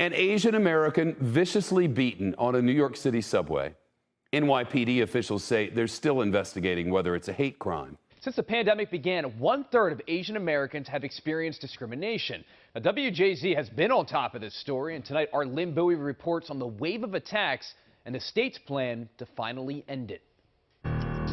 An Asian American viciously beaten on a New York City subway. NYPD officials say they're still investigating whether it's a hate crime. Since the pandemic began, 1/3 of Asian Americans have experienced discrimination. Now, WJZ has been on top of this story, and tonight our Lynn Bowie reports on the wave of attacks and the state's plan to finally end it.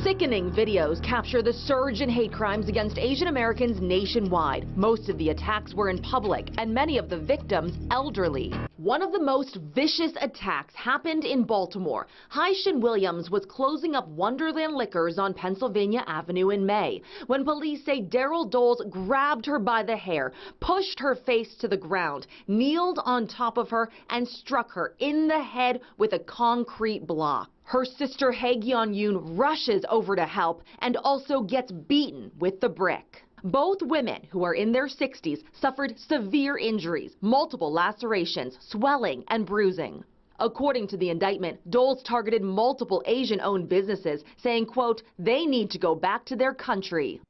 Sickening videos capture the surge in hate crimes against Asian Americans nationwide. Most of the attacks were in public, and many of the victims elderly. One of the most vicious attacks happened in Baltimore. Haishin Williams was closing up Wonderland Liquors on Pennsylvania Avenue in May, when police say Daryl Doles grabbed her by the hair, pushed her face to the ground, kneeled on top of her, and struck her in the head with a concrete block. Her sister Haegyeon Yoon rushes over to help and also gets beaten with the brick. Both women, who are in their 60s, suffered severe injuries, multiple lacerations, swelling, and bruising. According to the indictment, Doles targeted multiple Asian-owned businesses, saying, quote, they need to go back to their country.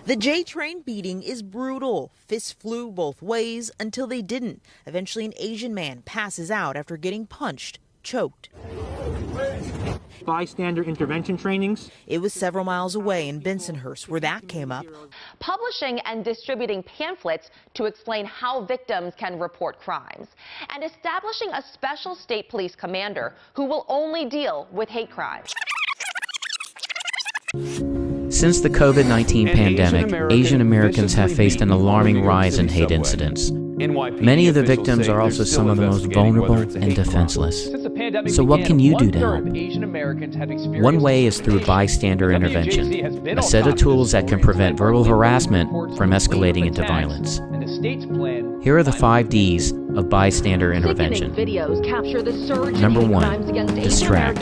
The J-train beating is brutal. Fists flew both ways until they didn't. Eventually, an Asian man passes out after getting punched, choked. Bystander intervention trainings. It was several miles away in Bensonhurst where that came up. Publishing and distributing pamphlets to explain how victims can report crimes, and establishing a special state police commander who will only deal with hate crimes. Since the COVID-19 pandemic, Asian Americans have faced an alarming rise in hate incidents. Many of the victims are also some of the most vulnerable and defenseless. So what can you do to help? One way is through bystander intervention, a set of tools that can prevent verbal harassment from escalating into violence. Here are the 5 Ds of bystander intervention. Number 1, distract.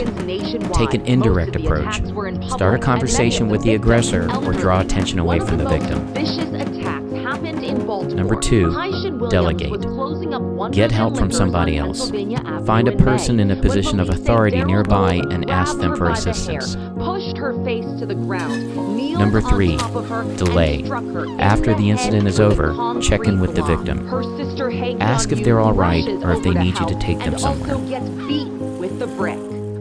Take an indirect approach. Start a conversation with the aggressor or draw attention away from the victim. Number 2, delegate. Get help from somebody else. Find a person in a position of authority nearby and ask them for assistance. Number 3, delay. After the incident is over, check in with the victim. Ask if they're all right or if they need you to take them somewhere.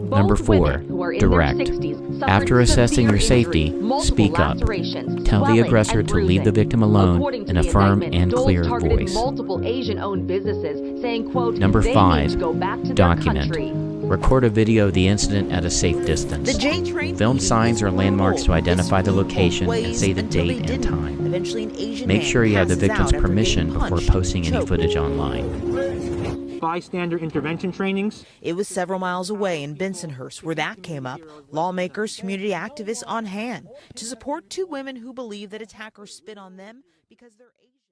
Number 4, direct. After assessing your safety, speak up. Tell the aggressor to leave the victim alone in a firm and clear voice. Number 5, document. Record a video of the incident at a safe distance. Film signs or landmarks to identify the location and say the date and time. Make sure you have the victim's permission before posting any footage online. Bystander intervention trainings. It was several miles away in Bensonhurst where that came up. Lawmakers, community activists on hand to support 2 women who believe that attackers spit on them because they're Asian.